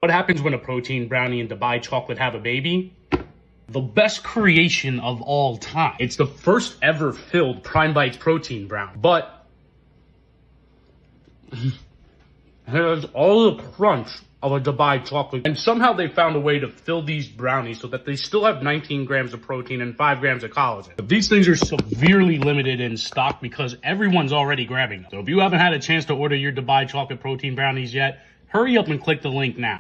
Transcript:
What happens when a protein brownie and Dubai chocolate have a baby? The best creation of all time. It's the first ever filled Prime Bites protein brownie, but it has all the crunch of a Dubai chocolate. And somehow they found a way to fill these brownies so that they still have 19 grams of protein and 5 grams of collagen. But these things are severely limited in stock because everyone's already grabbing them. So if you haven't had a chance to order your Dubai chocolate protein brownies yet, hurry up and click the link now.